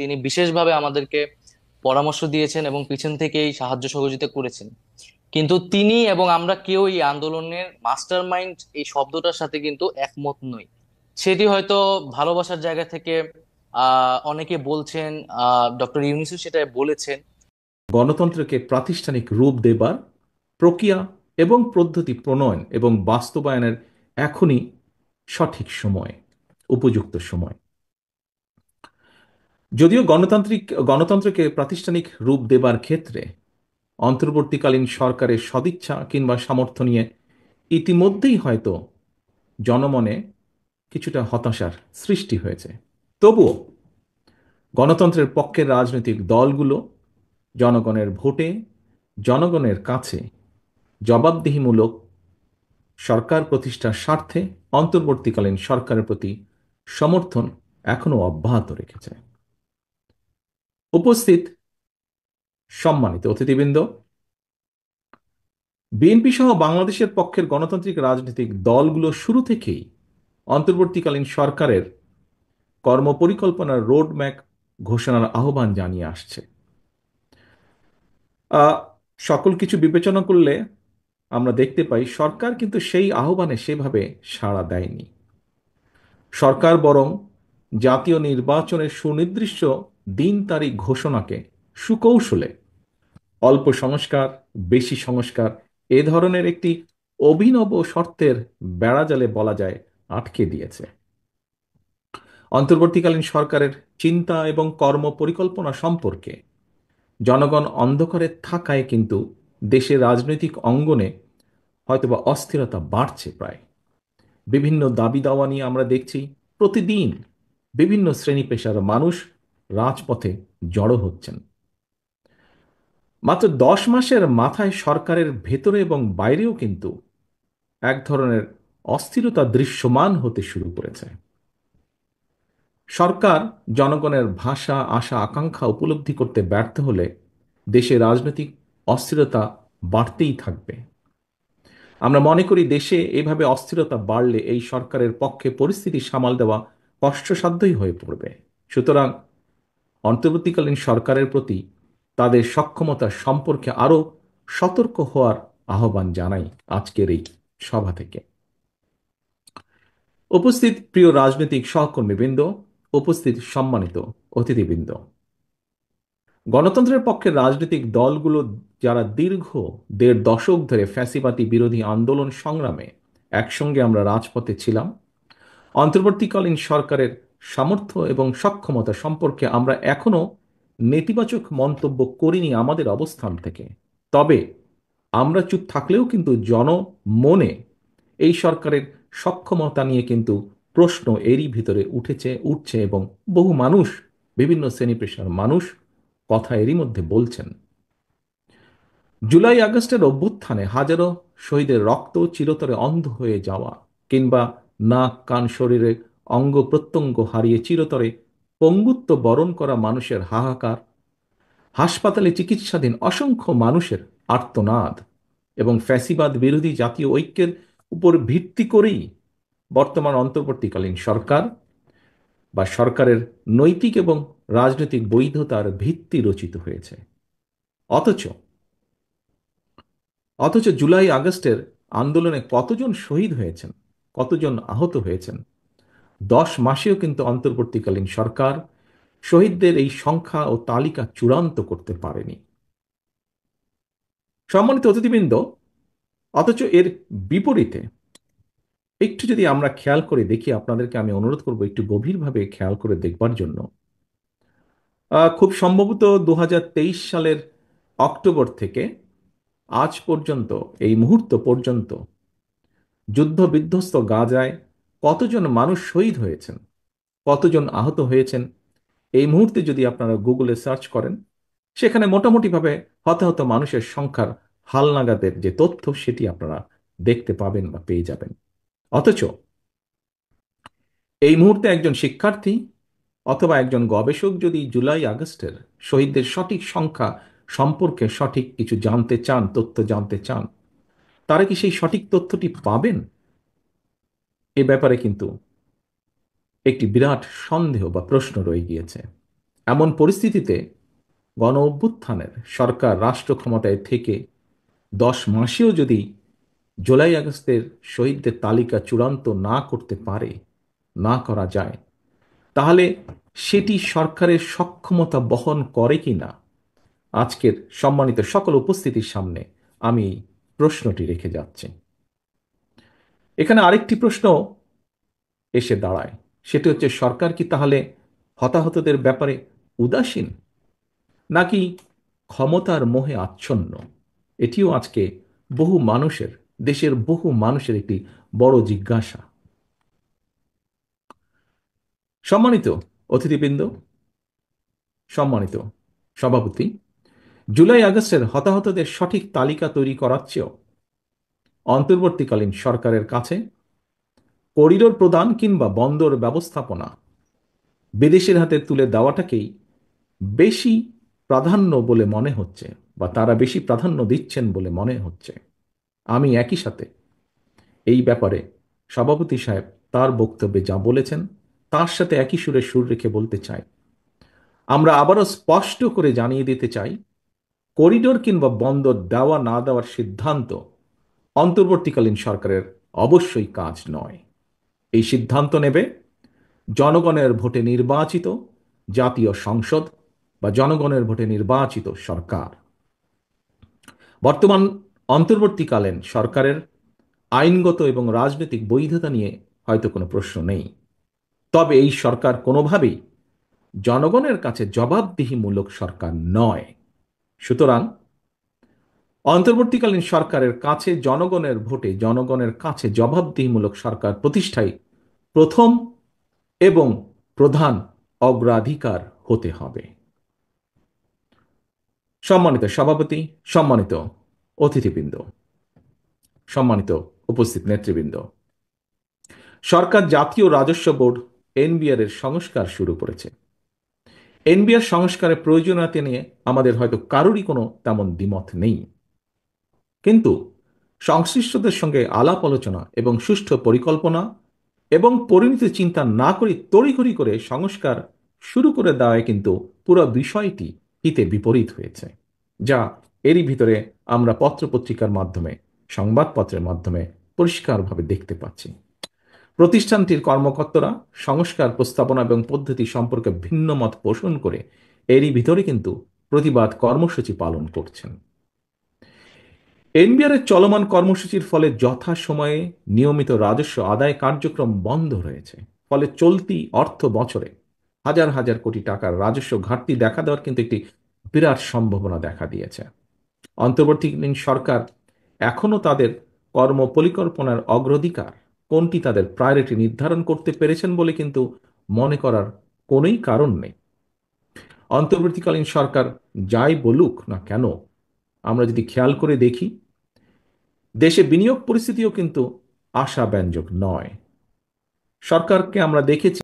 তিনি বিশেষভাবে আমাদেরকে পরামর্শ দিয়েছেন এবং পিছন থেকেই সাহায্য সহযোগিতা করেছেন। কিন্তু তিনি এবং আমরা কেউ এই আন্দোলনের মাস্টার মাইন্ড এই শব্দটার সাথে কিন্তু একমত নই। সেটি হয়তো ভালোবাসার জায়গা থেকে অনেকে বলছেন, ডক্টর ইউনূসও সেটা বলেছেন। গণতন্ত্রকে প্রাতিষ্ঠানিক রূপ দেবার প্রক্রিয়া এবং পদ্ধতি প্রণয়ন এবং বাস্তবায়নের এখনই সঠিক সময়, উপযুক্ত সময়। যদিও গণতন্ত্রকে প্রাতিষ্ঠানিক রূপ দেবার ক্ষেত্রে অন্তর্বর্তীকালীন সরকারের সদিচ্ছা কিংবা সামর্থ্য নিয়ে ইতিমধ্যেই হয়তো জনমনে কিছুটা হতাশার সৃষ্টি হয়েছে, তবুও গণতন্ত্রের পক্ষের রাজনৈতিক দলগুলো জনগণের ভোটে, জনগণের কাছে জবাবদিহিমূলক সরকার প্রতিষ্ঠার স্বার্থে অন্তর্বর্তীকালীন সরকারের প্রতি সমর্থন এখনো অব্যাহত রেখেছে। উপস্থিত সম্মানিত অতিথিবৃন্দ, বিএনপি সহ বাংলাদেশের পক্ষের গণতান্ত্রিক রাজনৈতিক দলগুলো শুরু থেকেই অন্তর্বর্তীকালীন সরকারের কর্মপরিকল্পনার রোডম্যাপ ঘোষণার আহ্বান জানিয়ে আসছে। আহ, সকল কিছু বিবেচনা করলে আমরা দেখতে পাই সরকার কিন্তু সেই আহ্বানে সেভাবে সাড়া দেয়নি। সরকার বরং জাতীয় নির্বাচনের সুনির্দিষ্ট দিন তারিখ ঘোষণাকে সুকৌশলে অল্প সংস্কার, বেশি সংস্কার এ ধরনের একটি অভিনব শর্তের বেড়াজালে বলা যায় আটকে দিয়েছে। অন্তর্বর্তীকালীন সরকারের চিন্তা এবং কর্ম পরিকল্পনা সম্পর্কে জনগণ অন্ধকারে থাকায় কিন্তু দেশের রাজনৈতিক অঙ্গনে হয়তোবা অস্থিরতা বাড়ছে প্রায়। বিভিন্ন দাবি দাওয়া নিয়ে আমরা দেখছি প্রতিদিন বিভিন্ন শ্রেণী পেশার মানুষ রাজপথে জড়ো হচ্ছেন। মাত্র 10 মাসের মাথায় সরকারের ভেতরে এবং বাইরেও কিন্তু এক ধরনের অস্থিরতা দৃশ্যমান হতে শুরু করেছে। সরকার জনগণের ভাষা, আশা, আকাঙ্ক্ষা উপলব্ধি করতে ব্যর্থ হলে দেশে রাজনৈতিক অস্থিরতা বাড়তেই থাকবে। আমরা মনে করি দেশে এভাবে অস্থিরতা বাড়লে এই সরকারের পক্ষে পরিস্থিতি সামাল দেওয়া কষ্টসাধ্যই হয়ে পড়বে। সুতরাং অন্তর্বর্তীকালীন সরকারের প্রতি তাদের সক্ষমতা সম্পর্কে আরও সতর্ক হওয়ার আহ্বান জানাই আজকের এই সভা থেকে। উপস্থিত প্রিয় রাজনৈতিক সহকর্মীবৃন্দ, উপস্থিত সম্মানিত অতিথিবৃন্দ, গণতন্ত্রের পক্ষে রাজনৈতিক দলগুলো যারা দীর্ঘ 1.5 দশক ধরে ফ্যাসিবাদী বিরোধী আন্দোলন সংগ্রামে একসঙ্গে আমরা রাজপথে ছিলাম, অন্তর্বর্তীকালীন সরকারের সামর্থ্য এবং সক্ষমতা সম্পর্কে আমরা এখনো নেতিবাচক মন্তব্য করিনি আমাদের অবস্থান থেকে। তবে আমরা চুপ থাকলেও কিন্তু জনমনে এই সরকারের সক্ষমতা নিয়ে কিন্তু প্রশ্ন এরই ভিতরে উঠছে এবং বহু মানুষ, বিভিন্ন শ্রেণী পেশার মানুষ কথা এরই মধ্যে বলছেন। জুলাই আগস্টের অভ্যুত্থানে হাজারো শহীদের রক্ত চিরতরে অন্ধ হয়ে যাওয়া কিংবা নাক কান শরীরে অঙ্গ প্রত্যঙ্গ হারিয়ে চিরতরে পঙ্গুত্ব বরণ করা মানুষের হাহাকার, হাসপাতালে চিকিৎসাধীন অসংখ্য মানুষের আর্তনাদ এবং ফ্যাসিবাদ বিরোধী জাতীয় ঐক্যের উপর ভিত্তি করেই বর্তমান অন্তর্বর্তীকালীন সরকার বা সরকারের নৈতিক এবং রাজনৈতিক বৈধতার ভিত্তি রচিত হয়েছে। অথচ অথচ জুলাই আগস্টের আন্দোলনে কতজন শহীদ হয়েছেন, কতজন আহত হয়েছেন, 10 মাসেও কিন্তু অন্তর্বর্তীকালীন সরকার শহীদদের এই সংখ্যা ও তালিকা চূড়ান্ত করতে পারেনি। সম্মানিত অতিথিবৃন্দ, অথচ এর বিপরীতে একটু যদি আমরা খেয়াল করে দেখি, আপনাদেরকে আমি অনুরোধ করব একটু গভীরভাবে খেয়াল করে দেখবার জন্য। খুব সম্ভবত 2023 সালের অক্টোবর থেকে আজ পর্যন্ত, এই মুহূর্ত পর্যন্ত যুদ্ধ বিধ্বস্ত গাজায় কতজন মানুষ শহীদ হয়েছেন, কতজন আহত হয়েছেন, এই মুহূর্তে যদি আপনারা গুগলে সার্চ করেন, সেখানে মোটামুটিভাবে হতাহত মানুষের সংখ্যার হালনাগাদের যে তথ্য সেটি আপনারা দেখতে পাবেন বা পেয়ে যাবেন। অথচ এই মুহূর্তে একজন শিক্ষার্থী অথবা একজন গবেষক যদি জুলাই আগস্টের শহীদদের সঠিক সংখ্যা সম্পর্কে সঠিক কিছু জানতে চান, তথ্য জানতে চান, তারা কি সেই সঠিক তথ্যটি পাবেন? এ ব্যাপারে কিন্তু একটি বিরাট সন্দেহ বা প্রশ্ন রয়ে গিয়েছে। এমন পরিস্থিতিতে গণ অভ্যুত্থানের সরকার রাষ্ট্র ক্ষমতায় থেকে 10 মাসেও যদি জুলাই আগস্টের শহীদদের তালিকা চূড়ান্ত না করতে পারে, না করা যায়, তাহলে সেটি সরকারের সক্ষমতা বহন করে কিনা আজকের সম্মানিত সকল উপস্থিতির সামনে আমি প্রশ্নটি রেখে যাচ্ছি। এখানে আরেকটি প্রশ্ন এসে দাঁড়ায়, সেটি হচ্ছে সরকার কি তাহলে হতাহতদের ব্যাপারে উদাসীন, নাকি ক্ষমতার মোহে আচ্ছন্ন? এটিও আজকে বহু মানুষের, দেশের বহু মানুষের একটি বড় জিজ্ঞাসা। সম্মানিত অতিথিবৃন্দ, সম্মানিত সভাপতি, জুলাই আগস্টের হতাহতদের সঠিক তালিকা তৈরি করার চেয়েও অন্তর্বর্তীকালীন সরকারের কাছে করিডোর প্রদান কিংবা বন্দর ব্যবস্থাপনা বিদেশের হাতে তুলে দেওয়াটাকেই বেশি প্রাধান্য বলে মনে হচ্ছে, বা তারা বেশি প্রাধান্য দিচ্ছেন বলে মনে হচ্ছে। আমি একই সাথে এই ব্যাপারে সভাপতি সাহেব তার বক্তব্যে যা বলেছেন তার সাথে একই সুরে সুর রেখে বলতে চাই, আমরা আবারও স্পষ্ট করে জানিয়ে দিতে চাই, করিডোর কিংবা বন্দর দেওয়া না দেওয়ার সিদ্ধান্ত অন্তর্বর্তীকালীন সরকারের অবশ্যই কাজ নয়। এই সিদ্ধান্ত নেবে জনগণের ভোটে নির্বাচিত জাতীয় সংসদ বা জনগণের ভোটে নির্বাচিত সরকার। বর্তমান অন্তর্বর্তীকালীন সরকারের আইনগত এবং রাজনৈতিক বৈধতা নিয়ে হয়তো কোনো প্রশ্ন নেই, তবে এই সরকার কোনোভাবেই জনগণের কাছে জবাবদিহিমূলক সরকার নয়। সুতরাং অন্তর্বর্তীকালীন সরকারের কাছে জনগণের ভোটে জনগণের কাছে জবাবদিহিমূলক সরকার প্রতিষ্ঠাই প্রথম এবং প্রধান অগ্রাধিকার হতে হবে। সম্মানিত সভাপতি, সম্মানিত অতিথিবৃন্দ, সম্মানিত উপস্থিত নেতৃবৃন্দ, সরকার জাতীয় রাজস্ব বোর্ড এনবিআর এর সংস্কার শুরু করেছে। এনবিআর সংস্কারের প্রয়োজনীয়তা নিয়ে আমাদের হয়তো কারোরই কোনো তেমন দ্বিমত নেই, কিন্তু সংশ্লিষ্টদের সঙ্গে আলাপ আলোচনা এবং সুষ্ঠু পরিকল্পনা এবং পরিণতি চিন্তা না করে তড়িঘড়ি করে সংস্কার শুরু করে দেওয়ায় কিন্তু পুরো বিষয়টি হিতে বিপরীত হয়েছে, যা এরই ভিতরে আমরা পত্রপত্রিকার মাধ্যমে, সংবাদপত্রের মাধ্যমে পরিষ্কারভাবে দেখতে পাচ্ছি। প্রতিষ্ঠানটির কর্মকর্তারা সংস্কার প্রস্তাবনা এবং পদ্ধতি সম্পর্কে ভিন্ন মত পোষণ করে এরই ভিতরে কিন্তু প্রতিবাদ কর্মসূচি পালন করছেন। এনবিআর এর চলমান কর্মসূচির ফলে যথাসময়ে নিয়মিত রাজস্ব আদায় কার্যক্রম বন্ধ রয়েছে। ফলে চলতি অর্থ বছরে হাজার হাজার কোটি টাকার রাজস্ব ঘাটতি দেখা দেওয়ার কিন্তু একটি বিরাট সম্ভাবনা দেখা দিয়েছে। অন্তর্বর্তীকালীন সরকার এখনো তাদের কর্ম পরিকল্পনার অগ্রাধিকার কোনটি তাদের প্রায়োরিটি নির্ধারণ করতে পেরেছেন বলে কিন্তু মনে করার কোনোই কারণ নেই। অন্তর্বর্তীকালীন সরকার যাই বলুক না কেন, আমরা যদি খেয়াল করে দেখি, দেশে বিনিয়োগ পরিস্থিতিও কিন্তু আশাব্যঞ্জক নয়। সরকারকে আমরা দেখেছি